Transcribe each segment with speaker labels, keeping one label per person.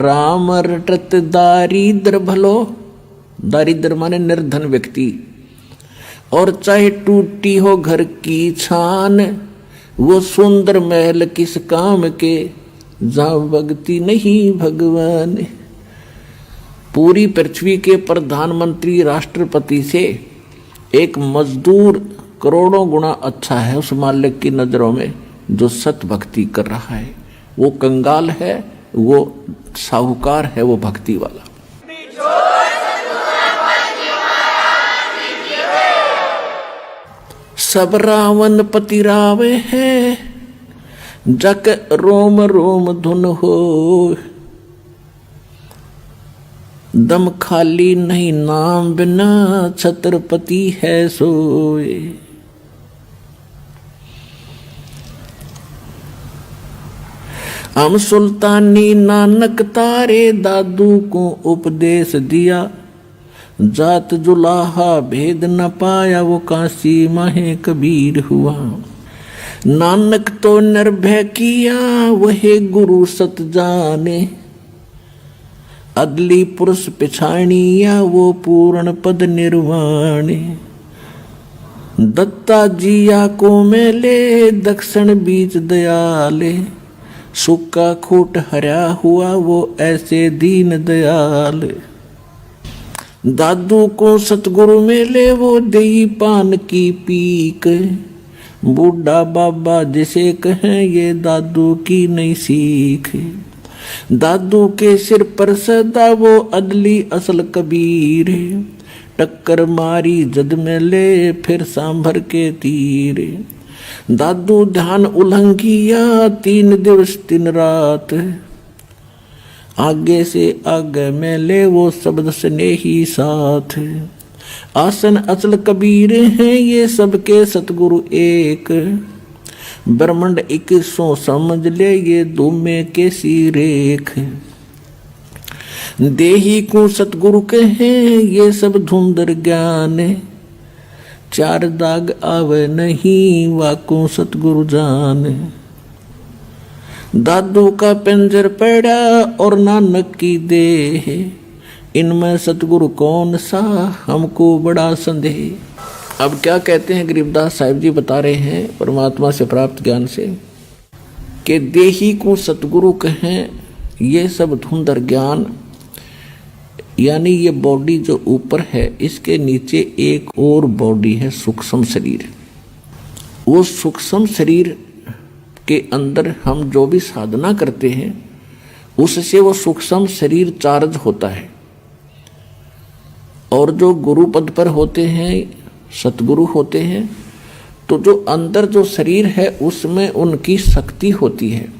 Speaker 1: राम रटत दारिद्र भलो, दारिद्र माने निर्धन व्यक्ति, और चाहे टूटी हो घर की छान, वो सुंदर महल किस काम के, जहां भक्ति नहीं भगवान। पूरी पृथ्वी के प्रधानमंत्री राष्ट्रपति से एक मजदूर करोड़ों गुना अच्छा है उस मालिक की नजरों में जो सत भक्ति कर रहा है। वो कंगाल है, वो साहूकार है, वो भक्ति वाला। सब रावण पति रावे है, जक रोम रोम धुन हो, दम खाली नहीं नाम बिना, छत्रपति है सोए। हम सुल्तानी नानक तारे दादू को उपदेश दिया, जात जुलाहा भेद न पाया, वो काशी माहे कबीर हुआ। नानक तो निर्भय किया, वही गुरु सत जाने, अदली पुरुष पिछाणिया, वो पूर्ण पद निर्वाणे। दत्ता जिया को मेले, दक्षिण बीच दयाले, सुक्का खूट हरा हुआ, वो ऐसे दीन दयाल। दादू को सतगुरु मेले, वो देई पान की पीक, बूढ़ा बाबा जिसे कहें, ये दादू की नई सीख। दादू के सिर पर सदा वो अदली असल कबीर, टक्कर मारी जद में ले फिर सांभर के तीर। दादू ध्यान उल्लंघिया 3 दिवस 3 रात, आगे से आगे में ले वो शब्द स्नेही साथ। आसन अचल कबीर हैं ये सबके सतगुरु एक, ब्रह्मंड 2100 समझ ले ये दूमे के सिरेख। देही को सतगुरु कहे ये सब धुंधर ज्ञान, 4 दाग आवे नहीं वाको सतगुरु जान। दादू का पिंजर पड़ा और नानक की देह, इनमें सतगुरु कौन सा हमको बड़ा संदेह। अब क्या कहते हैं गरीबदास साहिब जी बता रहे हैं परमात्मा से प्राप्त ज्ञान से कि देही को सतगुरु कहें ये सब धुंधर ज्ञान, यानी ये बॉडी जो ऊपर है इसके नीचे एक और बॉडी है सूक्ष्म शरीर। वो सूक्ष्म शरीर के अंदर हम जो भी साधना करते हैं उससे वो सूक्ष्म शरीर चार्ज होता है, और जो गुरु पद पर होते हैं सतगुरु होते हैं तो जो अंदर जो शरीर है उसमें उनकी शक्ति होती है।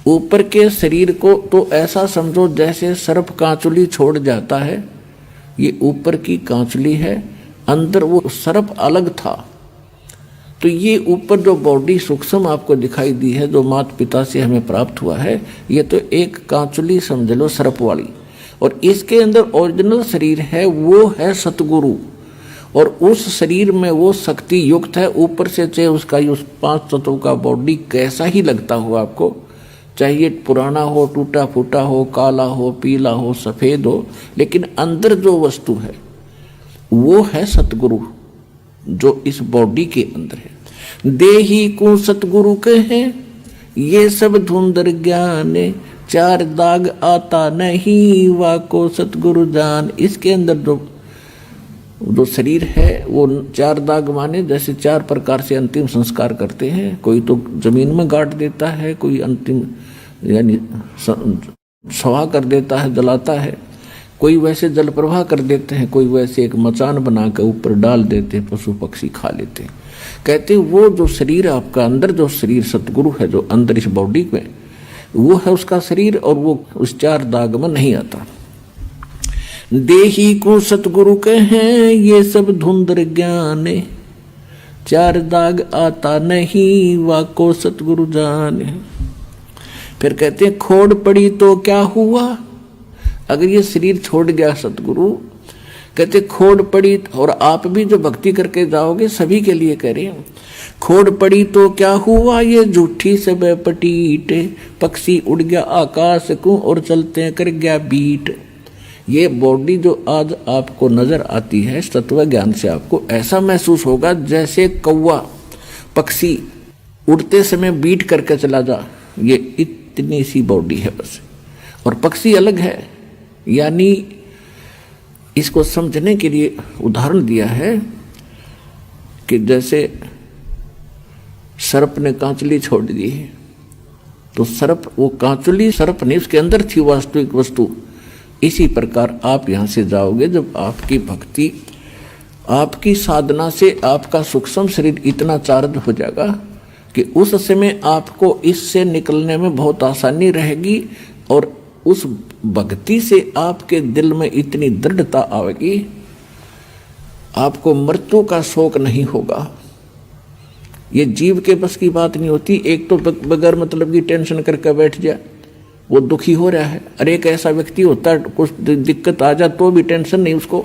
Speaker 1: ऊपर के शरीर को तो ऐसा समझो जैसे सर्प कांचुली छोड़ जाता है, ये ऊपर की कांचुली है, अंदर वो सर्प अलग था। तो ये ऊपर जो बॉडी सूक्ष्म आपको दिखाई दी है जो माता पिता से हमें प्राप्त हुआ है, ये तो एक कांचुली समझ लो सर्प वाली, और इसके अंदर ओरिजिनल शरीर है वो है सतगुरु, और उस शरीर में वो शक्ति युक्त है। ऊपर से चाहे उसका उस 5 तत्वों का बॉडी कैसा ही लगता हो आपको, चाहिए पुराना हो, टूटा फूटा हो, काला हो, पीला हो, सफेद हो, लेकिन अंदर जो वस्तु है वो है सतगुरु जो इस बॉडी के अंदर है। देही को सतगुरु कहे ये सब धुंधर ज्ञान, 4 दाग आता नहीं वाको सतगुरु जान। इसके अंदर जो शरीर है वो 4 दाग माने जैसे 4 प्रकार से अंतिम संस्कार करते हैं। कोई तो जमीन में गाड़ देता है, कोई अंतिम यानी सवा कर देता है, जलाता है, कोई वैसे जल प्रवाह कर देते हैं, कोई वैसे एक मचान बना कर ऊपर डाल देते हैं, पशु पक्षी खा लेते हैं। कहते वो जो शरीर आपका अंदर जो शरीर सतगुरु है जो अंदर इस बॉडी में, वो है उसका शरीर, और वो उस 4 दाग में नहीं आता। देही को सतगुरु कहें ये सब धुंधर ज्ञान, 4 दाग आता नहीं वाको सतगुरु जाने। फिर कहते हैं खोड़ पड़ी तो क्या हुआ, अगर ये शरीर छोड़ गया सतगुरु, कहते खोड़ पड़ी, और आप भी जो भक्ति करके जाओगे सभी के लिए कह रहे हैं, खोड़ पड़ी तो क्या हुआ ये झूठी सब पटीट, पक्षी उड़ गया आकाश को और चलते कर गया बीट। ये बॉडी जो आज आपको नजर आती है तत्व ज्ञान से आपको ऐसा महसूस होगा जैसे कौवा पक्षी उड़ते समय बीट करके चला जा, ये इतनी सी बॉडी है बस, और पक्षी अलग है। यानी इसको समझने के लिए उदाहरण दिया है कि जैसे सर्प ने कांचुली छोड़ दी है, तो सर्प, वो कांचुली सर्प नहीं, उसके अंदर थी वास्तविक वस्तु। इसी प्रकार आप यहाँ से जाओगे जब आपकी भक्ति, आपकी साधना से आपका सूक्ष्म शरीर इतना चार्ज हो जाएगा कि उस समय आपको इससे निकलने में बहुत आसानी रहेगी, और उस भक्ति से आपके दिल में इतनी दृढ़ता आएगी, आपको मृत्यु का शोक नहीं होगा। ये जीव के बस की बात नहीं होती। एक तो बगैर मतलब की टेंशन करके बैठ जाए, वो दुखी हो रहा है, अरे एक ऐसा व्यक्ति होता है कुछ दिक्कत आ जाए तो भी टेंशन नहीं उसको,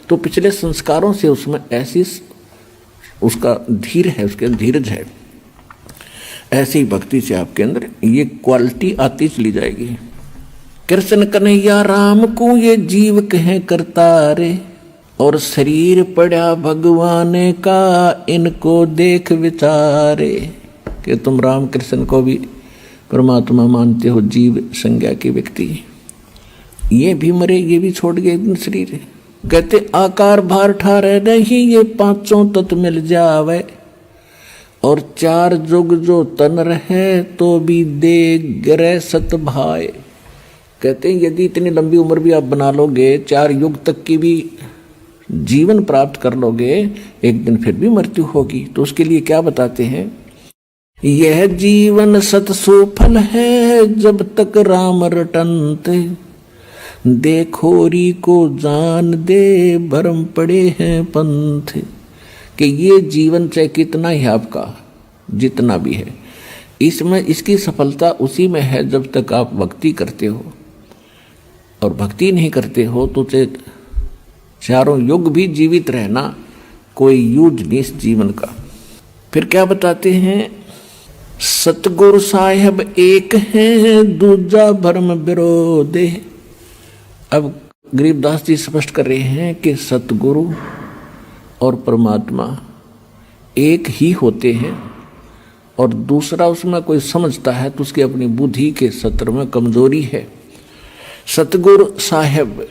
Speaker 1: तो पिछले संस्कारों से उसमें ऐसी उसका धीर है, उसके धीरज है। ऐसी भक्ति से आपके अंदर ये क्वालिटी आती चली जाएगी। कृष्ण कन्हैया राम को ये जीव कहें करतारे, और शरीर पड़ा भगवान का इनको देख विचारे। कि तुम राम कृष्ण को भी परमात्मा मानते हो, जीव संज्ञा के व्यक्ति, ये भी मरे, ये भी छोड़ गए शरीर। कहते आकार भार ठारे नहीं, ये पांचों तत्व मिल जावे, और चार जुग जो तन रहे तो भी दे गिरे सत भाई। कहते हैं यदि इतनी लंबी उम्र भी आप बना लोगे, 4 युग तक की भी जीवन प्राप्त कर लोगे, एक दिन फिर भी मृत्यु होगी। तो उसके लिए क्या बताते हैं, यह जीवन सत सुफल है जब तक राम रटनते, देखोरी को जान दे भरम पड़े हैं पंथ। कि ये जीवन चाहे कितना ही आपका जितना भी है, इसमें इसकी सफलता उसी में है जब तक आप भक्ति करते हो, और भक्ति नहीं करते हो तो चाहे चारों युग भी जीवित रहना कोई यूज नहीं इस जीवन का। फिर क्या बताते हैं, सतगुरु साहेब एक है दूजा भरम विरोधे। अब गरीबदास जी स्पष्ट कर रहे हैं कि सतगुरु और परमात्मा एक ही होते हैं, और दूसरा उसमें कोई समझता है तो उसकी अपनी बुद्धि के सत्र में कमजोरी है। सतगुरु साहेब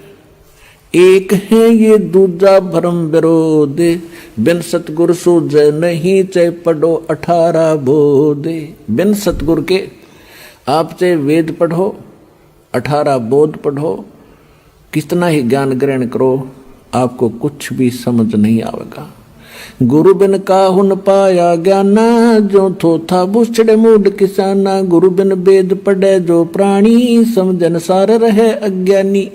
Speaker 1: एक है ये दूजा भरम विरोधे, बिन सतगुरु सूझे नहीं चाहे पढ़ो 18 बोधे। बिन सतगुरु के आप चाहे वेद पढ़ो, 18 बोध पढ़ो, कितना ही ज्ञान ग्रहण करो, आपको कुछ भी समझ नहीं आवेगा। गुरु बिन काहुन पाया ज्ञाना, जो थोथा बुछड़े मूड किसाना। गुरु बिन वेद पढ़े जो प्राणी, समझन सार रहे अज्ञानी।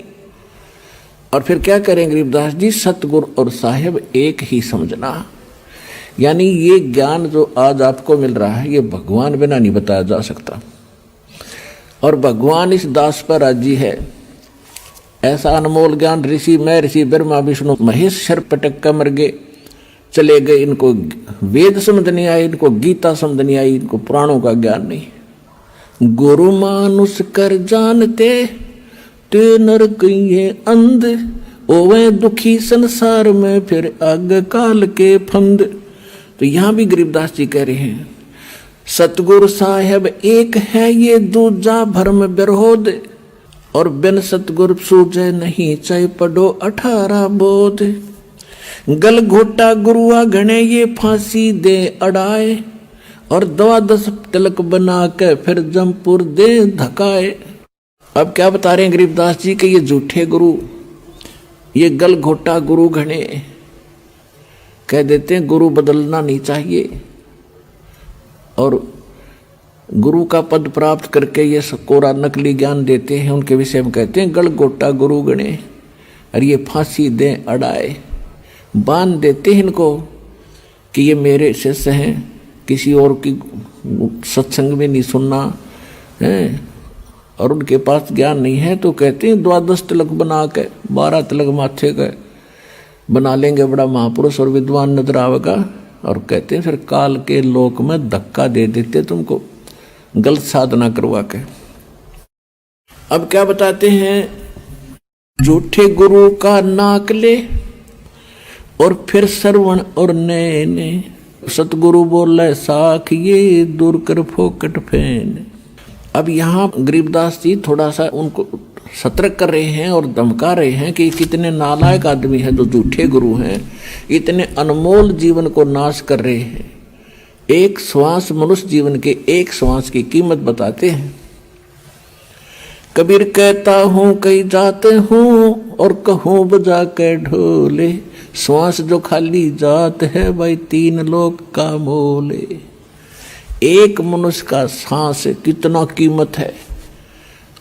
Speaker 1: और फिर क्या करें गरीबदास जी, सतगुरु और साहेब एक ही समझना। यानी ये ज्ञान जो आज आपको मिल रहा है, ये भगवान बिना नहीं बताया जा सकता, और भगवान इस दास पर राजी है। ऐसा अनमोल ज्ञान ऋषि मैं ऋषि ब्रह्मा विष्णु महेश शर पटक कर मर गए, चले गए। इनको वेद समझ नहीं आई, इनको गीता समझ नहीं आई, इनको पुराणों का ज्ञान नहीं। गुरु मानुष कर जानते ते नर कहिए अंध, ओवे दुखी संसार में फिर आग काल के फंद। तो यहां भी गरीबदास जी कह रहे हैं, सतगुरु साहेब एक है ये दूजा भरम विरोध, और बिन सतगुरु सूझे नहीं चाहे पढ़ो 18 बोध। गल घोटा गुरुआ घने ये फांसी दे अड़ाए, और 12 तिलक बना के फिर जमपुर दे धकाए। अब क्या बता रहे हैं गरीबदास जी कि ये झूठे गुरु, ये गल घोटा गुरु घने, कह देते हैं गुरु बदलना नहीं चाहिए, और गुरु का पद प्राप्त करके ये कोरा नकली ज्ञान देते हैं, उनके विषय में कहते हैं गल गोटा गुरु गणे, और ये फांसी दे अड़ाए, बांध देते हैं इनको कि ये मेरे शिष्य हैं, किसी और की सत्संग में नहीं सुनना है, और उनके पास ज्ञान नहीं है, तो कहते हैं 12 तिलक बना के 12 तिलक माथे के बना लेंगे बड़ा महापुरुष और विद्वान नजर आवेगा, और कहते हैं फिर काल के लोक में धक्का दे देते तुमको गलत साधना करवा के। अब क्या बताते हैं, झूठे गुरु का नाक ले और फिर श्रवण और नैने, सतगुरु बोले साख ये दूर कर फोकट फेन। अब यहाँ गरीबदास जी थोड़ा सा उनको सतर्क कर रहे हैं और धमका रहे हैं कि कितने नालायक आदमी हैं जो झूठे गुरु हैं, इतने अनमोल जीवन को नाश कर रहे हैं। एक श्वास, मनुष्य जीवन के एक श्वास की कीमत बताते हैं। कबीर कहता हूँ कहीं जाते हूँ और कहूँ बजा के ढोले, श्वास जो खाली जात है भाई 3 लोक का मोले। एक मनुष्य का सांस कितना कीमत है,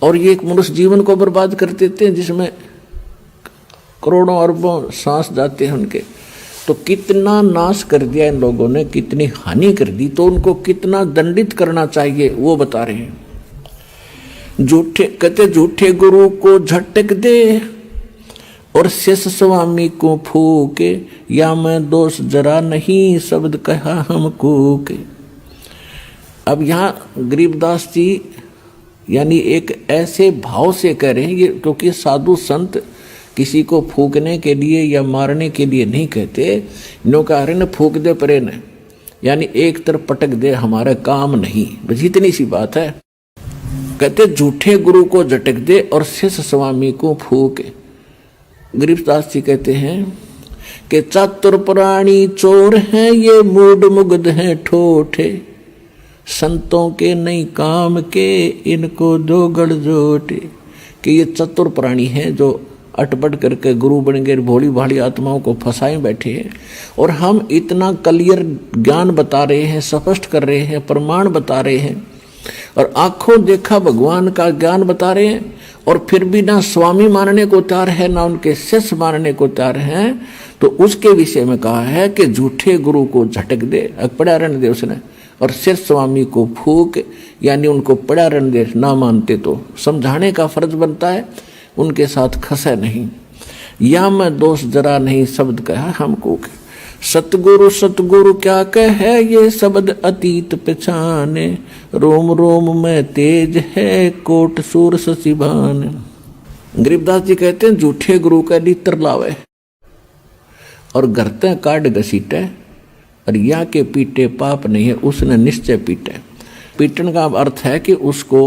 Speaker 1: और ये एक मनुष्य जीवन को बर्बाद कर देते हैं जिसमें करोड़ों अरबों सांस जाते हैं उनके। तो कितना नाश कर दिया इन लोगों ने, कितनी हानि कर दी, तो उनको कितना दंडित करना चाहिए वो बता रहे हैं। झूठे कहते झूठे गुरु को झटक दे और शेष स्वामी को फूके, या मैं दोष जरा नहीं शब्द कहा हमको के। अब यहाँ गरीबदास जी यानी एक ऐसे भाव से कह रहे हैं ये, क्योंकि साधु संत किसी को फूकने के लिए या मारने के लिए नहीं कहते। नो कह रहे न फूक दे परे न, यानी एक तरफ पटक दे, हमारा काम नहीं, बस इतनी सी बात है। कहते झूठे गुरु को झटक दे और शेष स्वामी को फूके। गरीबदास जी कहते हैं कि चातुर प्राणी चोर हैं ये, मूड मुग्ध हैं ठोठे, संतों के नहीं काम के इनको दो गड़जोटे। कि ये चतुर प्राणी हैं जो अटपट करके गुरु बन गए, भोली भाली आत्माओं को फंसाए बैठे हैं, और हम इतना क्लियर ज्ञान बता रहे हैं, स्पष्ट कर रहे हैं, प्रमाण बता रहे हैं और आंखों देखा भगवान का ज्ञान बता रहे हैं, और फिर भी ना स्वामी मानने को तैयार है ना उनके शिष्य मानने को तैयार हैं। तो उसके विषय में कहा है कि झूठे गुरु को झटक दे, पड़ा रहने दे उसने, और शिष्य स्वामी को फूक, यानी उनको पड़ा रहने दे। ना मानते तो समझाने का फर्ज बनता है, उनके साथ खसे नहीं। या मैं दोष जरा नहीं शब्द कहा हमको, सतगुरु सतगुरु क्या कहे ये शब्द अतीत पहचाने, रोम रोम में तेज है कोट सूर ससिभान। गरीबदास जी कहते हैं झूठे गुरु का नीतर लावे और घरते काट घसीटे, और या के पीटे पाप नहीं है उसने निश्चय पीटे। पीटन का अर्थ है कि उसको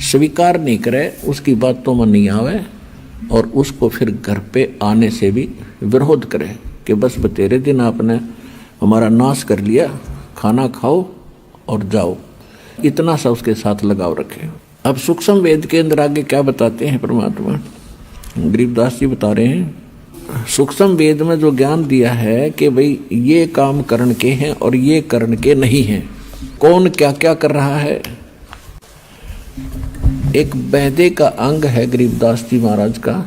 Speaker 1: स्वीकार नहीं करे, उसकी बातों में नहीं आवे, और उसको फिर घर पे आने से भी विरोध करे कि बस बतेरे दिन आपने हमारा नाश कर लिया, खाना खाओ और जाओ, इतना सा उसके साथ लगाव रखे। अब सूक्ष्म वेद के अंदर आगे क्या बताते हैं परमात्मा, गरीबदास जी बता रहे हैं सूक्ष्म वेद में जो ज्ञान दिया है कि भाई ये काम करण के हैं और ये करण के नहीं हैं, कौन क्या क्या कर रहा है। एक बहदे का अंग है गरीबदास जी महाराज का,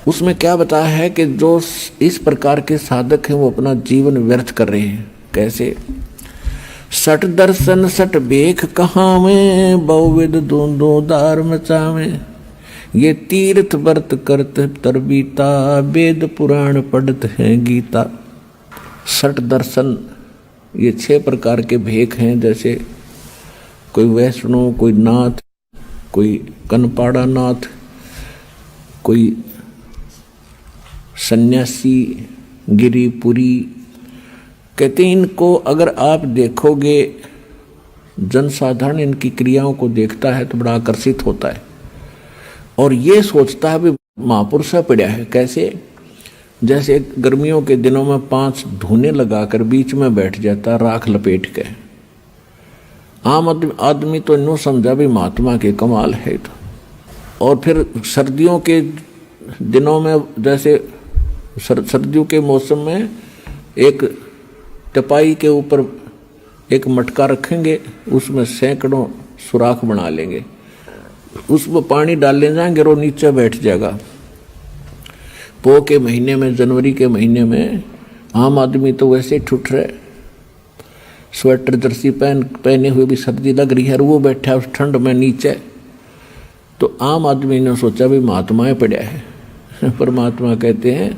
Speaker 1: उसमें क्या बताया है कि जो इस प्रकार के साधक हैं वो अपना जीवन व्यर्थ कर रहे हैं। कैसे? सट दर्शन सट बेख कहाँ में, बहुविध दूंदो दार मचावे, ये तीर्थ व्रत करत तरबीता, वेद पुराण पढ़त है गीता। सट दर्शन ये 6 प्रकार के भेख हैं, जैसे कोई वैष्णव, कोई नाथ, कोई कनपाड़ा नाथ, कोई सन्यासी, गिरिपुरी। कहते हैं इनको अगर आप देखोगे, जनसाधारण इनकी क्रियाओं को देखता है तो बड़ा आकर्षित होता है और ये सोचता है भी महापुरुष पड़ा है। कैसे? जैसे गर्मियों के दिनों में 5 धूने लगाकर बीच में बैठ जाता राख लपेट के। आम आदमी तो इन्हों समझा भी महात्मा के कमाल है। तो और फिर सर्दियों के दिनों में, जैसे सर्दियों के मौसम में एक टपाई के ऊपर एक मटका रखेंगे, उसमें सैकड़ों सुराख बना लेंगे, उसमें पानी डालने जाएंगे और नीचे बैठ जाएगा। पो के महीने में, जनवरी के महीने में आम आदमी तो वैसे ठुठ रहे, स्वेटर जर्सी पहने हुए भी सर्दी लग रही है, और वो बैठा उस ठंड में नीचे। तो आम आदमी ने सोचा भी महात्माएं पड़ा है परमात्मा कहते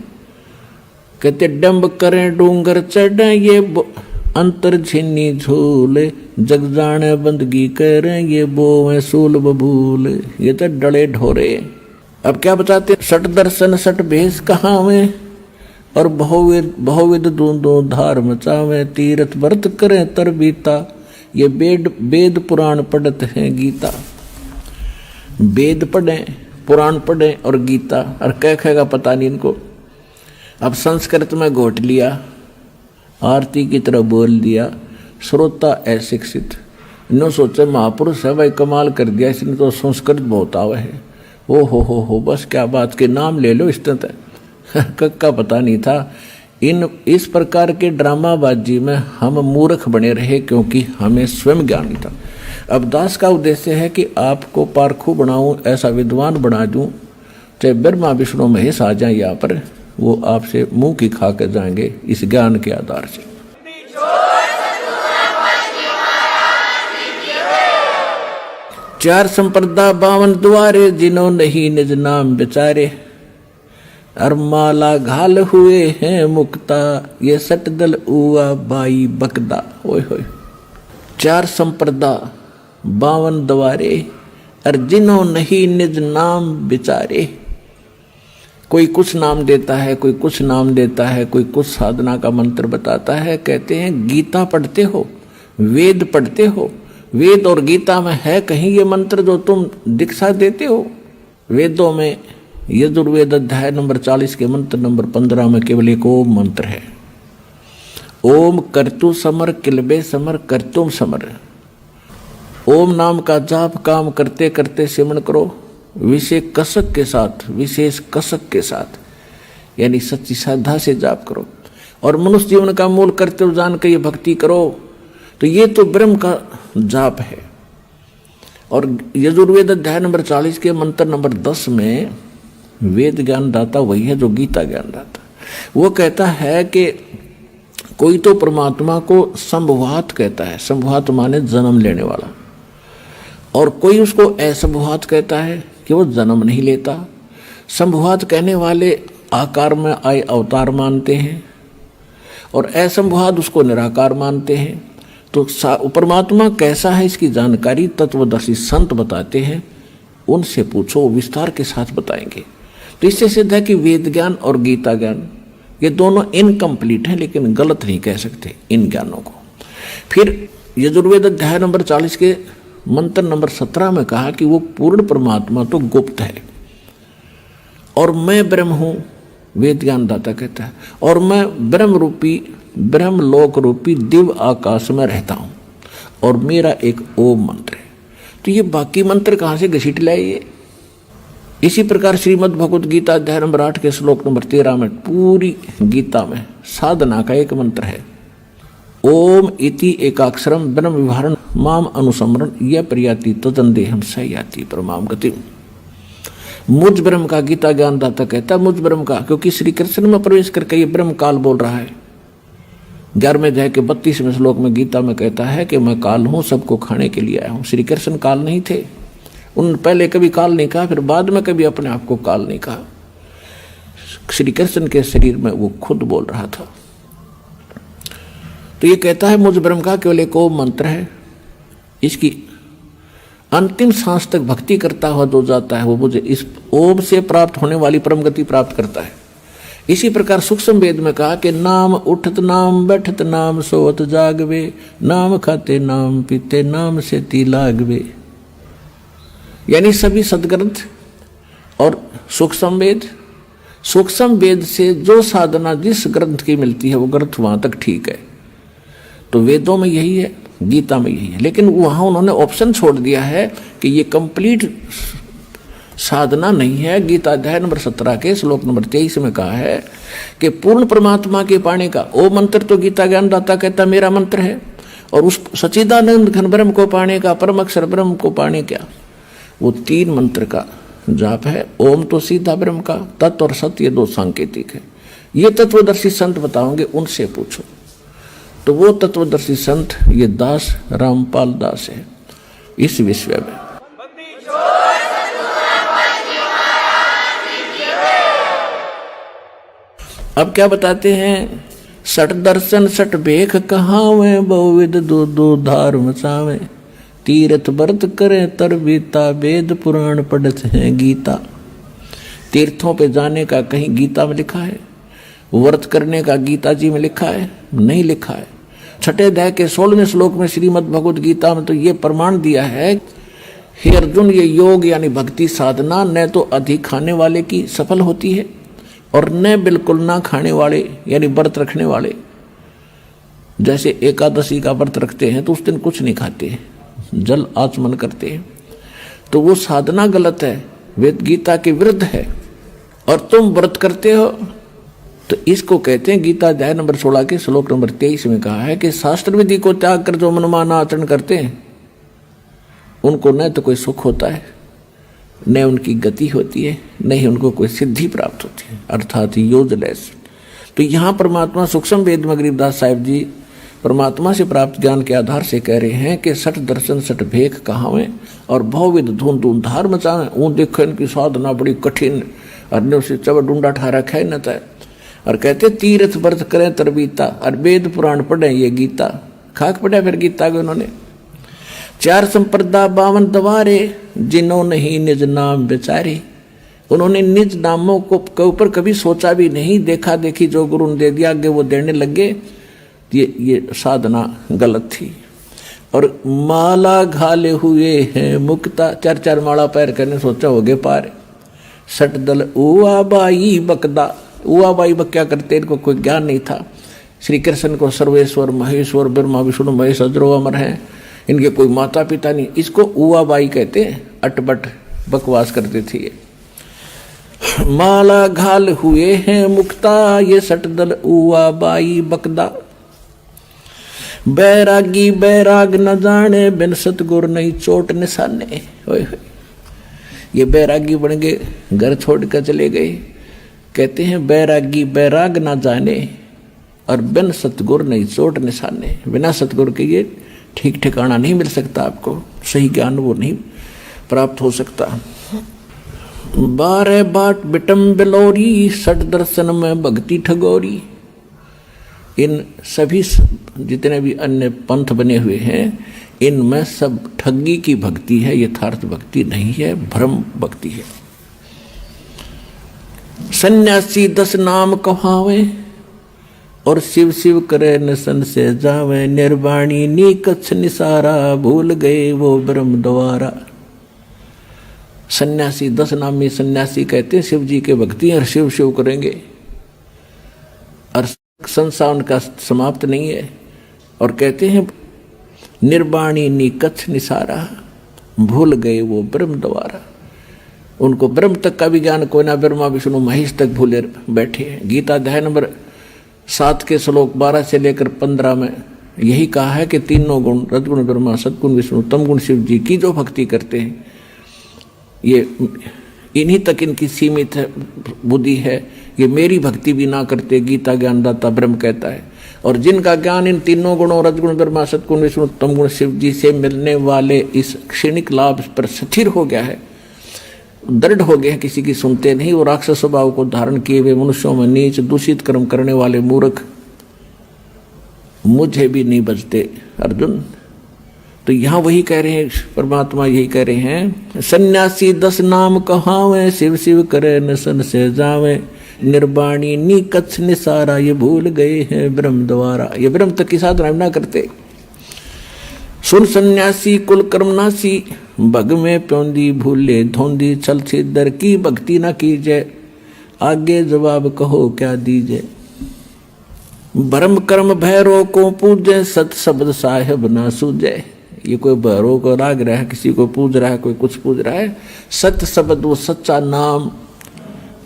Speaker 1: डंब करें डूंगर चढ़े ये अंतर छिन्नी झूले, जग जाने बंदगी करें ये बोवें सूल बबूल। ये तो डले ढोरे। अब क्या बताते, सट दर्शन सट भेष कहावें और बहुविध दूंदो धार मचावे, तीर्थ व्रत करें तर बीता, ये वेद पुराण पढ़त हैं गीता। वेद पढ़े, पुराण पढ़े और गीता, और क्या कहेगा पता नहीं इनको। अब संस्कृत में घोट लिया, आरती की तरह बोल दिया, श्रोता अशिक्षित। इन्हों सोचे महापुरुष है भाई, कमाल कर दिया इसने तो, संस्कृत बहुत आवे है। ओ हो बस क्या बात के नाम ले लो इसने तो का पता नहीं था। इस प्रकार के ड्रामाबाजी में हम मूर्ख बने रहे, क्योंकि हमें स्वयं ज्ञान नहीं था। अब दास का उद्देश्य है कि आपको पारखू बनाऊं, ऐसा विद्वान बना दूं, चाहे ब्रह्मा विष्णु महेश आ जाए यहाँ पर, वो आपसे मुंह की खा के जाएंगे इस ज्ञान के आधार से। चार संप्रदा 52 द्वारे, जिन्हों नहीं निज नाम बेचारे, अरमाला घाल हुए हैं मुक्ता, ये सटदल उआ बाई बकदा। ओए होए, 4 संप्रदा 52 द्वारे, और जिन्हों नहीं निज नाम बेचारे। कोई कुछ नाम देता है, कोई कुछ नाम देता है, कोई कुछ साधना का मंत्र बताता है। कहते हैं गीता पढ़ते हो, वेद पढ़ते हो, वेद और गीता में है कहीं ये मंत्र जो तुम दीक्षा देते हो? वेदों में यजुर्वेद अध्याय नंबर 40 के मंत्र नंबर 15 में केवल एक ओम मंत्र है। ओम कर्तु समर किलबे समर कर्तुम समर। ओम नाम का जाप काम करते करते सिमरण करो, विशेष कसक के साथ, विशेष कसक के साथ, यानी सच्ची श्रद्धा से जाप करो, और मनुष्य जीवन का मूल कर्तव्य जान कर ये भक्ति करो। तो ये तो ब्रह्म का जाप है। और यजुर्वेद अध्याय नंबर 40 के मंत्र नंबर 10 में वेद ज्ञान दाता वही है जो गीता ज्ञान दाता। वो कहता है कि कोई तो परमात्मा को संभवात कहता है, संभवात माने जन्म लेने वाला, और कोई उसको असंभवात कहता है कि वो जन्म नहीं लेता। संभवात कहने वाले आकार में आए अवतार मानते हैं, और असंभवात उसको निराकार मानते हैं। तो परमात्मा कैसा है इसकी जानकारी तत्वदर्शी संत बताते हैं, उनसे पूछो, विस्तार के साथ बताएंगे। तो इससे सिद्ध है कि वेद ज्ञान और गीता ज्ञान ये दोनों इनकम्प्लीट हैं, लेकिन गलत नहीं कह सकते इन ज्ञानों को। फिर यजुर्वेद अध्याय नंबर 40 के मंत्र नंबर 17 में कहा कि वो पूर्ण परमात्मा तो गुप्त है, और मैं ब्रह्म हूं, वेद ज्ञान दाता कहता है, और मैं ब्रह्म रूपी, ब्रह्म लोक रूपी दिव्य आकाश में रहता हूं, और मेरा एक ओम मंत्र है। तो ये बाकी मंत्र कहां से घसीट लाए ये? इसी प्रकार श्रीमद् भगवत गीता अध्याय नंबर 8 के श्लोक नंबर 13 में, पूरी गीता में साधना का एक मंत्र है, ओम इति एकाक्षरम ब्रह्म विवरण माम अनुसमरण यह प्रियाति तदंदेहम सयाति परमाम गति। मुझ ब्रह्म का गीता ज्ञान दाता कहता है, मुझ ब्रह्म का, क्योंकि श्री कृष्ण में प्रवेश करके ये ब्रह्म काल बोल रहा है। 11वें अध्याय के 32वें श्लोक में गीता में कहता है कि मैं काल हूं, सबको खाने के लिए आया हूं। श्री कृष्ण काल नहीं थे, उन पहले कभी काल नहीं कहा, फिर बाद में कभी अपने आप को काल नहीं कहा। श्री कृष्ण के शरीर में वो खुद बोल रहा था। तो ये कहता है मुझ ब्रह्म का केवल एक ओम मंत्र है, इसकी अंतिम सांस तक भक्ति करता हुआ जो जाता है वो मुझे इस ओम से प्राप्त होने वाली परम गति प्राप्त करता है। इसी प्रकार सूक्ष्म वेद में कहा कि नाम उठत नाम बैठत नाम सोवत जागवे, नाम खाते नाम पीते नाम से ती लागवे। यानी सभी सदग्रंथ और सूक्ष्म वेद से जो साधना जिस ग्रंथ की मिलती है वो ग्रंथ वहां तक ठीक है। तो वेदों में यही है, गीता में यही है, लेकिन वहां उन्होंने ऑप्शन छोड़ दिया है कि ये कंप्लीट साधना नहीं है। गीता अध्याय नंबर 17 के श्लोक नंबर 23 में कहा है कि पूर्ण परमात्मा के पाने का ओ मंत्र तो गीता ज्ञान दाता कहता मेरा मंत्र है, और उस सच्चिदानंद घन ब्रह्म को पाने का, परम अक्षर ब्रह्म को पाने का वो 3 मंत्र का जाप है। ओम तो सीधा ब्रह्म का, तत्व और सत्य ये 2 सांकेतिक है। ये तत्वदर्शी संत बताओगे, उनसे पूछो। तो वो तत्वदर्शी संत ये दास रामपाल दास है इस विषय में। अब क्या बताते हैं, सठ दर्शन सठ भेख कहावे, बहुविध दो दो धार मचावे, तीर्थ व्रत करे तर बीता, वेद पुराण पढ़त है गीता। तीर्थों पे जाने का कहीं गीता में लिखा है? व्रत करने का गीता जी में लिखा है? नहीं लिखा है। छठे अध्याय के 16वें श्लोक में श्रीमद् भगवद गीता में तो ये प्रमाण दिया है, हे अर्जुन, ये योग यानी भक्ति साधना न तो अधिक खाने वाले की सफल होती है और न बिल्कुल ना खाने वाले यानी व्रत रखने वाले। जैसे एकादशी का व्रत रखते हैं तो उस दिन कुछ नहीं खाते, जल आचमन करते हैं, तो वो साधना गलत है, वेद गीता के विरुद्ध है। और तुम व्रत करते हो तो इसको कहते हैं, गीता अध्याय नंबर 16 के श्लोक नंबर 23 में कहा है कि शास्त्र विधि को त्याग कर जो मनमाना आचरण करते हैं उनको न तो कोई सुख होता है, न उनकी गति होती है, न ही उनको कोई सिद्धि प्राप्त होती है, अर्थात यूजलेस। तो यहाँ परमात्मा सूक्ष्म वेद में गरीबदास साहिब जी परमात्मा से प्राप्त ज्ञान के आधार से कह रहे हैं कि सठ दर्शन सठ भेख कहावें और बहुविध धूम धूम धार मचावें। वो देखो इनकी साधना बड़ी कठिन, अन्यों से चब डूंडा ठा रखा है न तय, और कहते तीर्थ व्रत करें तरबीता, और वेद पुराण पढ़े ये गीता। खाक पढ़ा फिर गीता को उन्होंने। 4 संप्रदा 52 दवारे, जिन्होंने ही निज नाम बेचारे। उन्होंने निज नामों के ऊपर कभी सोचा भी नहीं, देखा देखी जो गुरु ने दे दिया आगे वो देने लगे। ये साधना गलत थी। और माला घाले हुए हैं मुक्ता, 4 माला पैर करने सोचा हो गए पार। सट दल उआ बाई बकदा, उआ बाई बक क्या करते, इनको कोई ज्ञान नहीं था। श्री कृष्ण को सर्वेश्वर महेश्वर ब्रह्मा विष्णु महेश अजरो अमर हैं, इनके कोई माता पिता नहीं, इसको उआ बाई कहते हैं। अटबट बकवास करते थे ये। माला घाल हुए हैं मुक्ता, ये सट दल उआ बाई बकदा। बैरागी बैराग न जाने, बिन सतगुर नहीं चोट निशाने। ये बैरागी बन गए, घर छोड़ कर चले गए। कहते हैं बैरागी बैराग ना जाने और बिन सतगुर नहीं चोट निशाने। बिना सतगुर के ये ठीक ठिकाना नहीं मिल सकता, आपको सही ज्ञान वो नहीं प्राप्त हो सकता। 12 बाट बिटम बिलोरी, सठ दर्शन में भक्ति ठगोरी। इन सभी जितने भी अन्य पंथ बने हुए हैं इनमें सब ठगी की भक्ति है, यथार्थ भक्ति नहीं है, भ्रम भक्ति है। सन्यासी 10 नाम कहावे और शिव शिव करे नसन से जावे। निर्वाणी नी कच्छ निसारा, भूल गए वो ब्रह्म द्वारा। सन्यासी 10 नामी सन्यासी कहते हैं शिव जी के भक्ति और शिव शिव करेंगे और संसार उनका समाप्त नहीं है। और कहते हैं निर्वाणी नी कच्छ निसारा, भूल गए वो ब्रह्म द्वारा। उनको ब्रह्म तक का भी ज्ञान कोई ना, ब्रह्मा विष्णु महेश तक भूले बैठे हैं। गीता अध्याय नंबर 7 के श्लोक 12 से लेकर 15 में यही कहा है कि तीनों गुण रजगुण ब्रह्मा सद्गुण विष्णु तमगुण शिव जी की जो भक्ति करते हैं ये इन्हीं तक इनकी सीमित है बुद्धि है। ये मेरी भक्ति भी ना करते, गीता ज्ञानदाता ब्रह्म कहता है। और जिनका ज्ञान इन तीनों गुणों रजगुण ब्रह्मा सद्गुण विष्णु तमगुण शिव जी से मिलने वाले इस क्षणिक लाभ पर स्थिर हो गया है, दृढ़ हो गए हैं, किसी की सुनते नहीं। वो राक्षस स्वभाव को धारण किए हुए मनुष्यों में नीच दूषित कर्म करने वाले मूर्ख मुझे भी नहीं बचते अर्जुन। तो यहाँ वही कह रहे हैं, परमात्मा यही कह रहे हैं, सन्यासी 10 नाम कहावे, शिव शिव करे नसन से जावे। निर्वाणी नी कच्छ निसारा, ये भूल गए हैं ब्रह्म द्वारा। ये ब्रह्म तक की साधना ना करते। सुन सन्यासी कुल कर्मनासी, भग में प्योंदी भूले धोंदी। छल छिद्र की भक्ति न कीजे, आगे जवाब कहो क्या दीजे। भरम कर्म भैरव को पूजे, सत शब्द साहेब ना सूझे। ये कोई भैरव को राग रहा है, किसी को पूज रहा है, कोई कुछ पूज रहा है। सत्य शब्द वो सच्चा नाम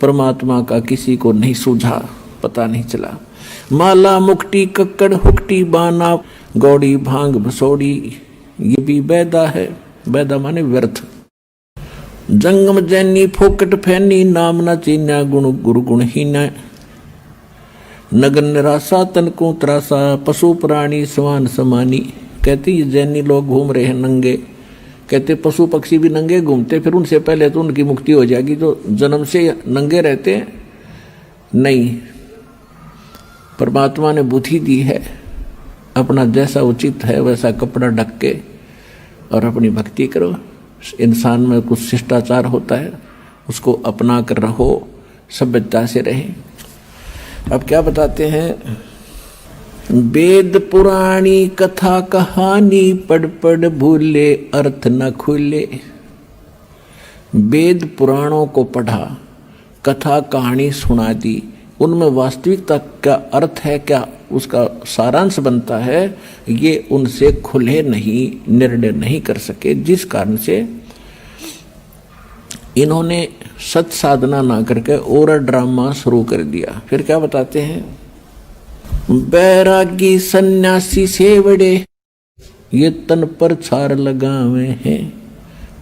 Speaker 1: परमात्मा का किसी को नहीं सूझा, पता नहीं चला। माला मुक्ति कक्कड़ हुक्टी बाना, गौड़ी भांग भसोड़ी, ये भी बैदा है। बैदा माने व्यर्थ। जंगम जैनी फोकट फैनी, नाम न चीन्या गुण गुरु गुणहीन। नगन निराशा तन को त्रासा, पशु प्राणी समान समानी। कहते ये जैनी लोग घूम रहे हैं नंगे, कहते पशु पक्षी भी नंगे घूमते, फिर उनसे पहले तो उनकी मुक्ति हो जाएगी जो जन्म से नंगे रहते हैं। नहीं, परमात्मा ने बुद्धि दी है, अपना जैसा उचित है वैसा कपड़ा ढक के और अपनी भक्ति करो। इंसान में कुछ शिष्टाचार होता है, उसको अपना कर रहो, सभ्यता से रहें। अब क्या बताते हैं, वेद पुराणी कथा कहानी पढ़ पढ़ भूले अर्थ न खुले। वेद पुराणों को पढ़ा, कथा कहानी सुना दी, उनमें वास्तविकता क्या अर्थ है, क्या उसका सारांश बनता है, ये उनसे खुले नहीं, निर्णय नहीं कर सके, जिस कारण से इन्होंने सत साधना ना करके और ड्रामा शुरू कर दिया। फिर क्या बताते हैं, बैरागी सन्यासी सेवड़े ये तन पर छार लगावे हैं,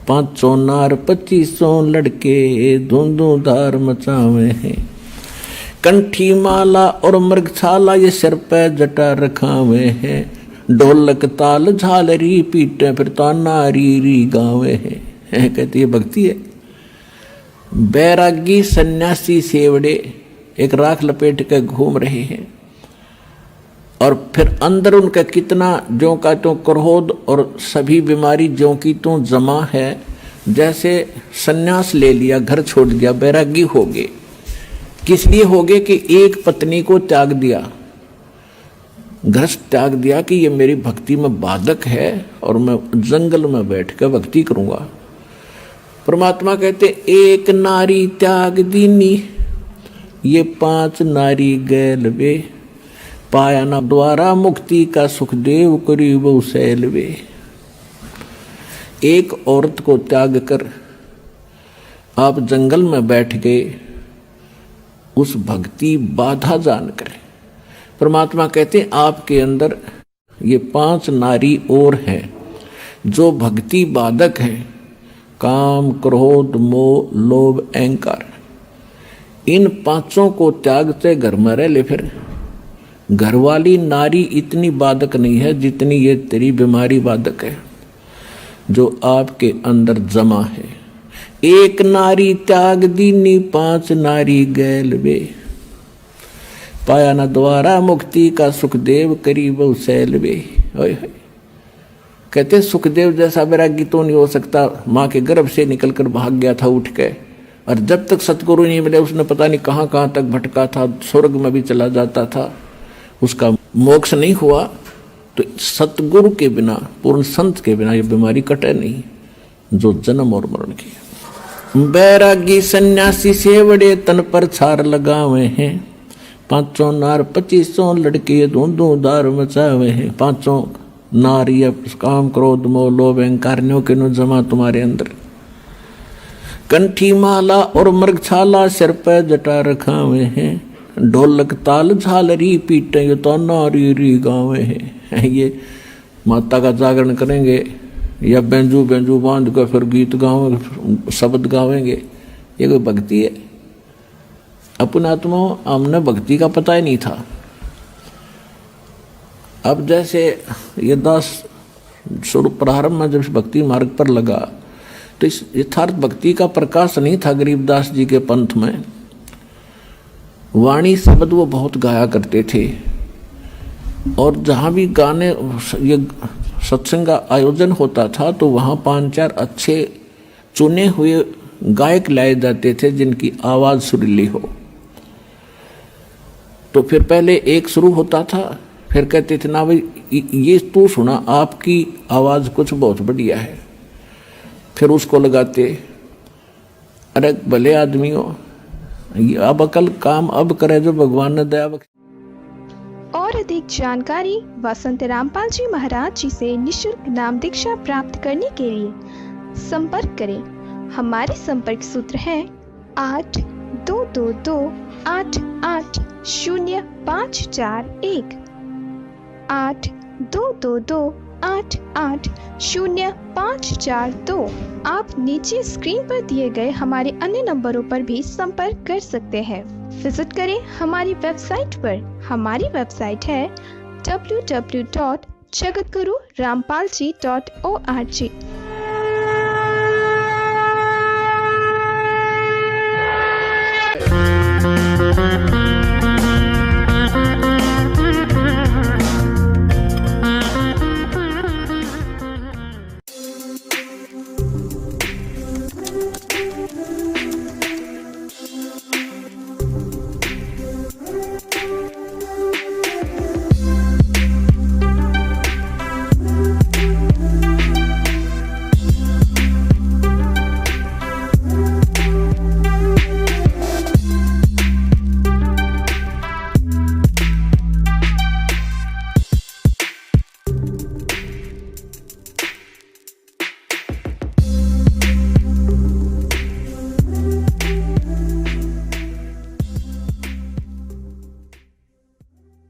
Speaker 1: 500 नार 2500 लड़के धुंधुधार मचावे हैं, कंठी माला और मृगछाला ये सिर पे जटा रखावे हैं, ढोलक ताल झालरी पीटे फिर ताना री री गावे हैं। कहती है भक्ति है। बैरागी सन्यासी सेवड़े एक राख लपेट के घूम रहे हैं और फिर अंदर उनका कितना ज्यों का त्यों क्रोध और सभी बीमारी ज्यों की त्यों जमा है। जैसे सन्यास ले लिया, घर छोड़ दिया, बैरागी हो गए। किस लिए हो गए कि एक पत्नी को त्याग दिया, घर त्याग दिया कि ये मेरी भक्ति में बाधक है और मैं जंगल में बैठ कर भक्ति करूंगा। परमात्मा कहते एक नारी त्याग दीनी ये 5 नारी गैल वे, पाया ना द्वारा मुक्ति का सुखदेव करीब सैल वे। एक औरत को त्याग कर आप जंगल में बैठ गए उस भक्ति बाधा जानकर। परमात्मा कहते आपके अंदर ये 5 नारी और हैं जो भक्ति बाधक हैं, काम क्रोध मोह लोभ अहंकार। इन 5 को त्यागते घर में रह ले। फिर घरवाली नारी इतनी बाधक नहीं है जितनी ये तेरी बीमारी बाधक है जो आपके अंदर जमा है। एक नारी त्याग दीनी 5 नारी गैल वे, पाया न द्वारा मुक्ति का सुखदेव करीब सैल वे। कहते सुखदेव जैसा वैरागी तो नहीं हो सकता, माँ के गर्भ से निकलकर भाग गया था उठ के, और जब तक सतगुरु नहीं मिले उसने पता नहीं कहाँ कहाँ तक भटका था, स्वर्ग में भी चला जाता था, उसका मोक्ष नहीं हुआ। तो सतगुरु के बिना, पूर्ण संत के बिना ये बीमारी कटे नहीं जो जन्म और मरण की। बैरागी सन्यासी सेवड़े तन पर छार लगावे हैं, 500 नार 2500 लड़के धुंधुधार मचावे हैं। 500 नार या काम क्रोध मोह लोभ अहंकारियों के नो जमा तुम्हारे अंदर। कंठी माला और मृगछाला सिर पे जटा रखावे हैं, ढोलक ताल झालरी पीटे ये तो नारी री गावे हैं। ये माता का जागरण करेंगे या बेंजू बेंजू बांध कर फिर गीत गावेंगे, शब्द गावेंगे, ये कोई भक्ति है? अपने आत्मा हमने भक्ति का पता ही नहीं था। अब जैसे ये दास शुरू प्रारंभ में जब भक्ति मार्ग पर लगा तो इस यथार्थ भक्ति का प्रकाश नहीं था गरीबदास जी के पंथ में। वाणी शब्द वो बहुत गाया करते थे और जहाँ भी गाने ये सत्संग का आयोजन होता था तो वहाँ 5-4 अच्छे चुने हुए गायक लाए जाते थे जिनकी आवाज़ सुरीली हो। तो फिर पहले एक शुरू होता था, फिर कहते थे ना भाई ये तू सुना, आपकी आवाज़ कुछ बहुत बढ़िया है। फिर उसको लगाते, अरे भले आदमियों अब अकल काम अब करे जो भगवान ने दया बख्शी।
Speaker 2: और अधिक जानकारी वसंत रामपाल जी महाराज जी से निःशुल्क नाम दीक्षा प्राप्त करने के लिए संपर्क करें। हमारे संपर्क सूत्र हैं 8222880541 8222880542। आप नीचे स्क्रीन पर दिए गए हमारे अन्य नंबरों पर भी संपर्क कर सकते हैं। विजिट करें हमारी वेबसाइट पर। हमारी वेबसाइट है www.jagatgururampalji.org।